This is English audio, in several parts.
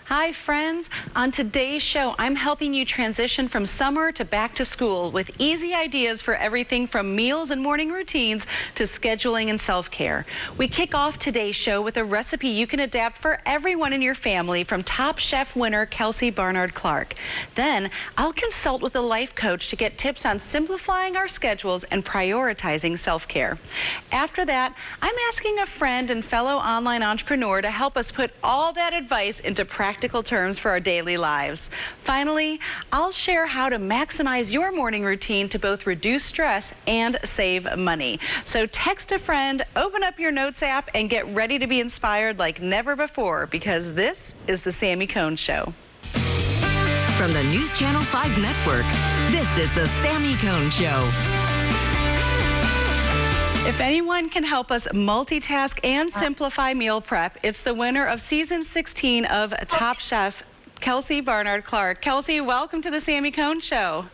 Hi friends, on today's show I'm helping you transition from summer to back to school with easy ideas for everything from meals and morning routines to scheduling and self-care. We kick off today's show with a recipe you can adapt for everyone in your family from Top Chef winner Kelsey Barnard Clark. Then I'll consult with a life coach to get tips on simplifying our schedules and prioritizing self-care. After that, I'm asking a friend and fellow online entrepreneur to help us put all that advice into practical terms for our daily lives. Finally, I'll share how to maximize your morning routine to both reduce stress and save money. So text a friend, open up your notes app, and get ready to be inspired like never before, because this is the Sami Cone Show. From the News Channel 5 Network, this is the Sami Cone Show. If anyone can help us multitask and simplify meal prep, it's the winner of season 16 of Top Chef, Kelsey Barnard Clark. Kelsey, welcome to the Sami Cone Show.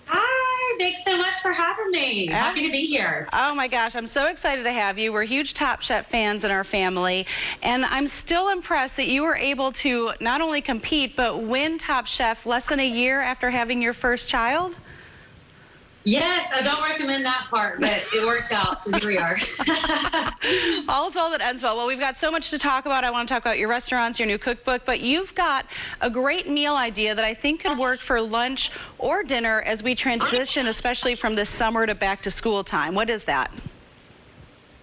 Hi, thanks so much for having me. Happy to be here. Oh my gosh, I'm so excited to have you. We're huge Top Chef fans in our family, and I'm still impressed that you were able to not only compete, but win Top Chef less than a year after having your first child. Yes, I don't recommend that part, but it worked out, so here we are. All's well that ends well. Well, we've got so much to talk about. I want to talk about your restaurants, your new cookbook, but you've got a great meal idea that I think could work for lunch or dinner as we transition, especially from this summer to back to school time. What is that?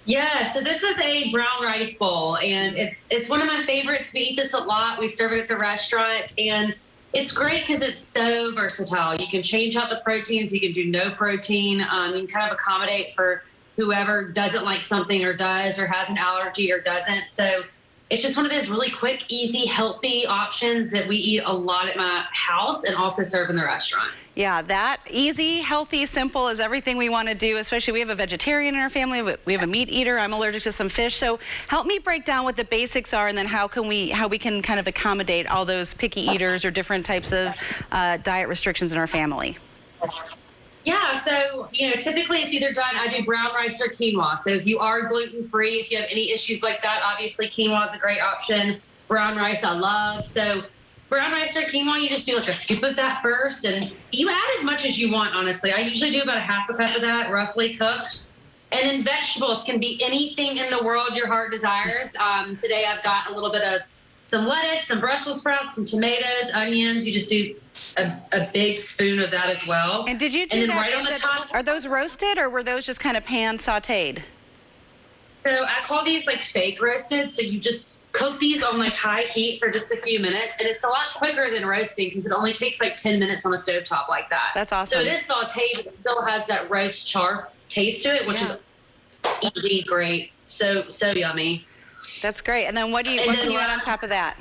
Yeah, so this is a brown rice bowl, and it's one of my favorites. We eat this a lot. We serve it at the restaurant, and it's great because it's so versatile. You can change out the proteins. You can do no protein. You can kind of accommodate for whoever doesn't like something or does or has an allergy or doesn't. So it's just one of those really quick, easy, healthy options that we eat a lot at my house and also serve in the restaurant. Yeah, that easy, healthy, simple is everything we want to do, especially we have a vegetarian in our family. We have a meat eater. I'm allergic to some fish. So help me break down what the basics are and then how we can kind of accommodate all those picky eaters or different types of diet restrictions in our family. Yeah, so, typically it's either done, I do brown rice or quinoa. So if you are gluten-free, if you have any issues like that, obviously quinoa is a great option. Brown rice I love. So brown rice or quinoa, you just do like a scoop of that first, and you add as much as you want, honestly. I usually do about a half a cup of that, roughly cooked. And then vegetables can be anything in the world your heart desires. Today I've got a little bit of some lettuce, some Brussels sprouts, some tomatoes, onions. You just do a big spoon of that as well. And did you do and then that right on the top? Are those roasted or were those just kind of pan sauteed? So I call these like fake roasted. So you just cook these on like high heat for just a few minutes. And it's a lot quicker than roasting because it only takes like 10 minutes on a stovetop like that. That's awesome. So it is sauteed, but it still has that roast char taste to it, which is easy, great. So yummy. That's great. And then what can you add on top of that?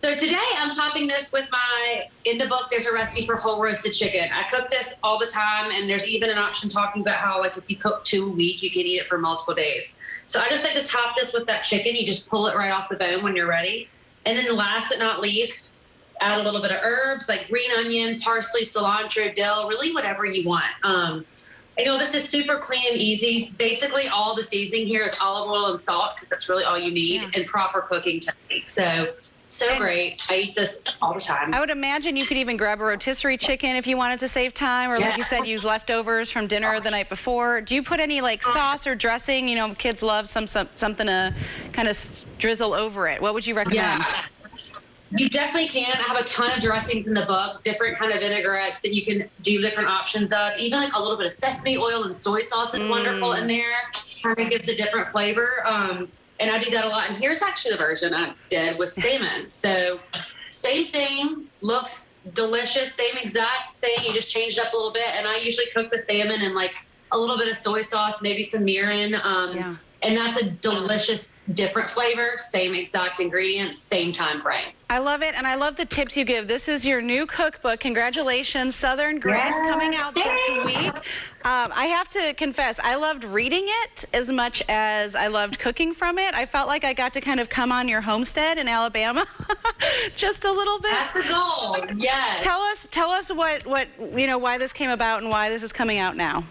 So today I'm topping this with in the book, there's a recipe for whole roasted chicken. I cook this all the time, and there's even an option talking about how, like, if you cook 2 a week, you can eat it for multiple days. So I just like to top this with that chicken. You just pull it right off the bone when you're ready. And then last but not least, add a little bit of herbs like green onion, parsley, cilantro, dill, really whatever you want. This is super clean and easy. Basically, all the seasoning here is olive oil and salt because that's really all you need, and proper cooking technique. So great. I eat this all the time. I would imagine you could even grab a rotisserie chicken if you wanted to save time, or like you said, use leftovers from dinner the night before. Do you put any like sauce or dressing? Kids love something to kind of drizzle over it. What would you recommend? Yeah. You definitely can. I have a ton of dressings in the book, different kind of vinaigrettes that you can do different options of. Even like a little bit of sesame oil and soy sauce is wonderful in there. Kind of gives a different flavor. And I do that a lot. And here's actually the version I did with salmon. So same thing, looks delicious, same exact thing. You just change it up a little bit. And I usually cook the salmon in like a little bit of soy sauce, maybe some mirin. And that's a delicious, different flavor, same exact ingredients, same time frame. I love it, and I love the tips you give. This is your new cookbook. Congratulations, Southern Grads, coming out this week. I have to confess, I loved reading it as much as I loved cooking from it. I felt like I got to kind of come on your homestead in Alabama just a little bit. That's the goal, yes. Tell us what why this came about and why this is coming out now.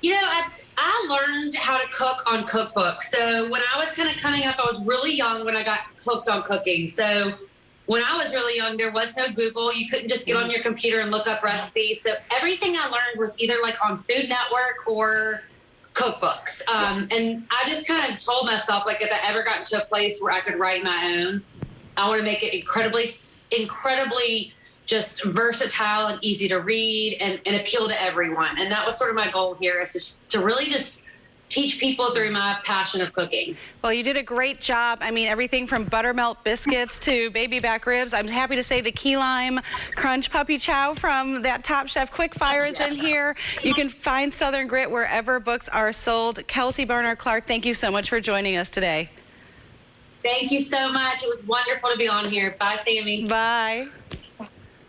I learned how to cook on cookbook. So when I was kind of coming up, I was really young when I got hooked on cooking. So when I was really young, there was no Google. You couldn't just get on your computer and look up recipes. So everything I learned was either like on Food Network or cookbooks. And I just kind of told myself, like, if I ever got into a place where I could write my own, I want to make it incredibly just versatile and easy to read and appeal to everyone. And that was sort of my goal here, is just to really just teach people through my passion of cooking. Well, you did a great job. I mean, everything from buttermilk biscuits to baby back ribs. I'm happy to say the key lime crunch puppy chow from that Top Chef Quick Fire is in here. You can find Southern Grit wherever books are sold. Kelsey Barnard Clark, thank you so much for joining us today. Thank you so much. It was wonderful to be on here. Bye, Sammy. Bye.